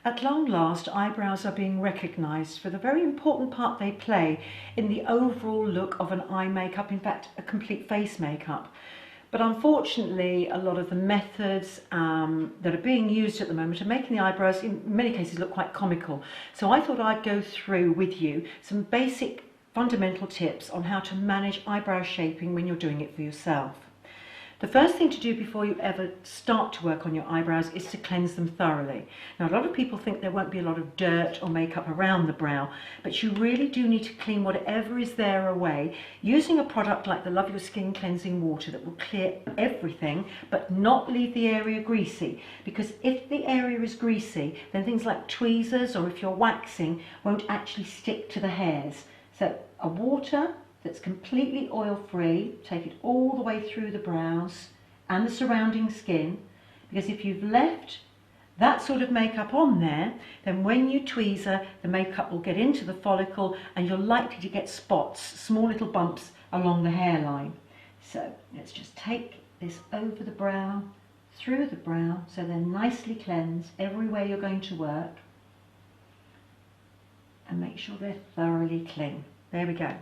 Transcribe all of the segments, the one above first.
At long last, eyebrows are being recognised for the very important part they play in the overall look of an eye makeup, in fact a complete face makeup. But unfortunately, a lot of the methods that are being used at the moment are making the eyebrows in many cases look quite comical. So I thought I'd go through with you some basic fundamental tips on how to manage eyebrow shaping when you're doing it for yourself. The first thing to do before you ever start to work on your eyebrows is to cleanse them thoroughly. Now, a lot of people think there won't be a lot of dirt or makeup around the brow, but you really do need to clean whatever is there away using a product like the Love Your Skin Cleansing Water that will clear everything but not leave the area greasy. Because if the area is greasy, then things like tweezers or if you're waxing won't actually stick to the hairs. So a water that's completely oil-free, take it all the way through the brows and the surrounding skin, because if you've left that sort of makeup on there, then when you tweezer, the makeup will get into the follicle and you're likely to get spots, small little bumps along the hairline. So let's just take this over the brow, through the brow, so they're nicely cleansed everywhere you're going to work, and make sure they're thoroughly clean. There we go.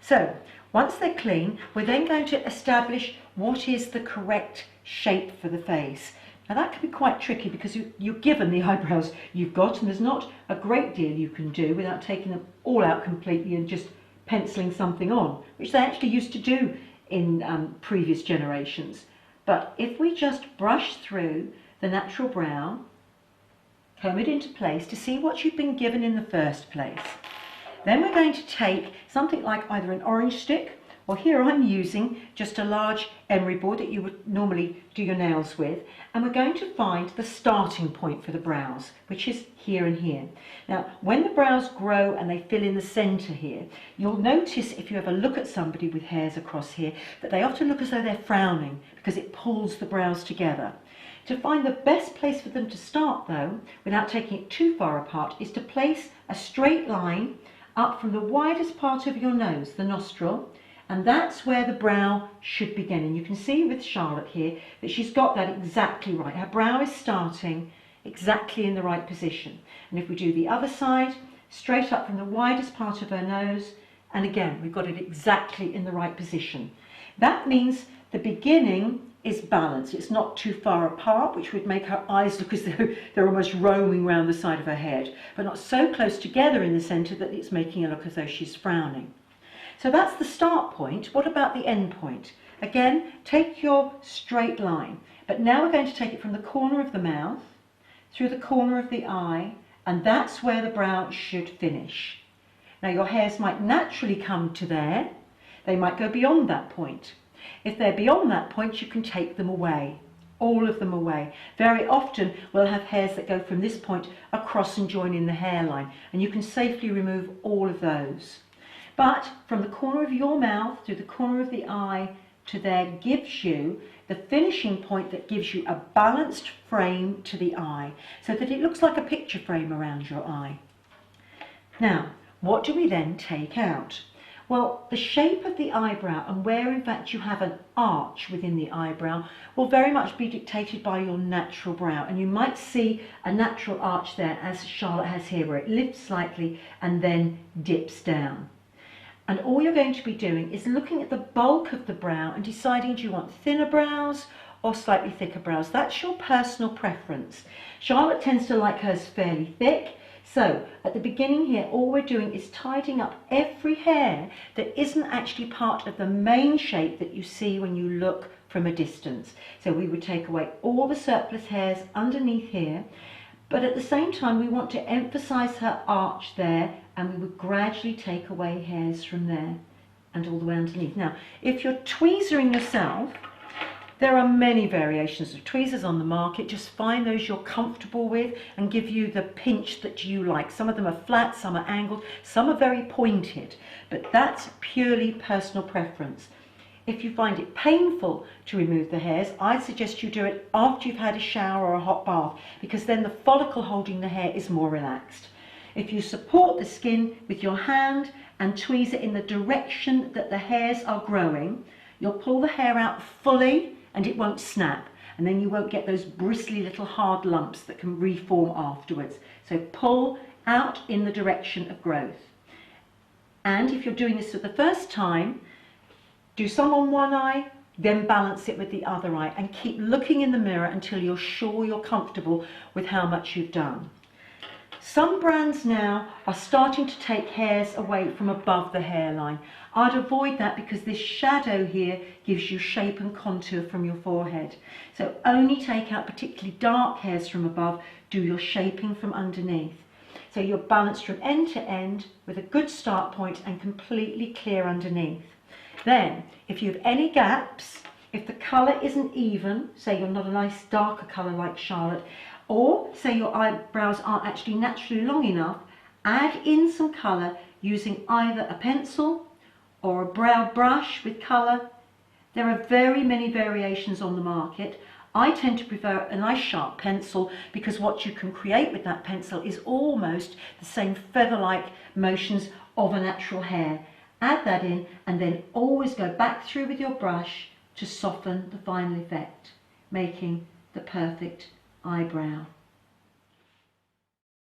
So once they're clean, we're then going to establish what is the correct shape for the face. Now that can be quite tricky because you're given the eyebrows you've got, and there's not a great deal you can do without taking them all out completely and just penciling something on, which they actually used to do in previous generations. But if we just brush through the natural brow, comb it into place to see what you've been given in the first place. Then we're going to take something like either an orange stick, or here I'm using just a large emery board that you would normally do your nails with, and we're going to find the starting point for the brows, which is here and here. Now, when the brows grow and they fill in the centre here, you'll notice if you ever look at somebody with hairs across here, that they often look as though they're frowning because it pulls the brows together. To find the best place for them to start though, without taking it too far apart, is to place a straight line up from the widest part of your nose, the nostril, and that's where the brow should begin. And you can see with Charlotte here that she's got that exactly right. Her brow is starting exactly in the right position. And if we do the other side, straight up from the widest part of her nose, and again, we've got it exactly in the right position. That means the beginning is balanced. It's not too far apart, which would make her eyes look as though they're almost roaming round the side of her head, but not so close together in the centre that it's making her look as though she's frowning. So that's the start point. What about the end point? Again, take your straight line, but now we're going to take it from the corner of the mouth, through the corner of the eye, and that's where the brow should finish. Now your hairs might naturally come to there. They might go beyond that point. If they're beyond that point, you can take them away, all of them away. Very often we'll have hairs that go from this point across and join in the hairline, and you can safely remove all of those. But from the corner of your mouth through the corner of the eye to there gives you the finishing point that gives you a balanced frame to the eye, so that it looks like a picture frame around your eye. Now, what do we then take out? Well, the shape of the eyebrow and where in fact you have an arch within the eyebrow will very much be dictated by your natural brow, and you might see a natural arch there as Charlotte has here, where it lifts slightly and then dips down. And all you're going to be doing is looking at the bulk of the brow and deciding, do you want thinner brows or slightly thicker brows? That's your personal preference. Charlotte tends to like hers fairly thick. So at the beginning here, all we're doing is tidying up every hair that isn't actually part of the main shape that you see when you look from a distance. So we would take away all the surplus hairs underneath here, but at the same time we want to emphasize her arch there, and we would gradually take away hairs from there and all the way underneath. Now, if you're tweezering yourself, there are many variations of tweezers on the market. Just find those you're comfortable with and give you the pinch that you like. Some of them are flat, some are angled, some are very pointed, but that's purely personal preference. If you find it painful to remove the hairs, I'd suggest you do it after you've had a shower or a hot bath, because then the follicle holding the hair is more relaxed. If you support the skin with your hand and tweeze it in the direction that the hairs are growing, you'll pull the hair out fully and it won't snap. and then you won't get those bristly little hard lumps that can reform afterwards. So pull out in the direction of growth. And if you're doing this for the first time, do some on one eye, then balance it with the other eye, and keep looking in the mirror until you're sure you're comfortable with how much you've done. Some brands now are starting to take hairs away from above the hairline. I'd avoid that because this shadow here gives you shape and contour from your forehead. So only take out particularly dark hairs from above, do your shaping from underneath. So you're balanced from end to end with a good start point and completely clear underneath. Then, if you have any gaps, if the colour isn't even, say you're not a nice darker colour like Charlotte, or say your eyebrows aren't actually naturally long enough, add in some colour using either a pencil or a brow brush with colour. There are very many variations on the market. I tend to prefer a nice sharp pencil because what you can create with that pencil is almost the same feather-like motions of a natural hair. Add that in and then always go back through with your brush to soften the final effect, making the perfect eyebrow.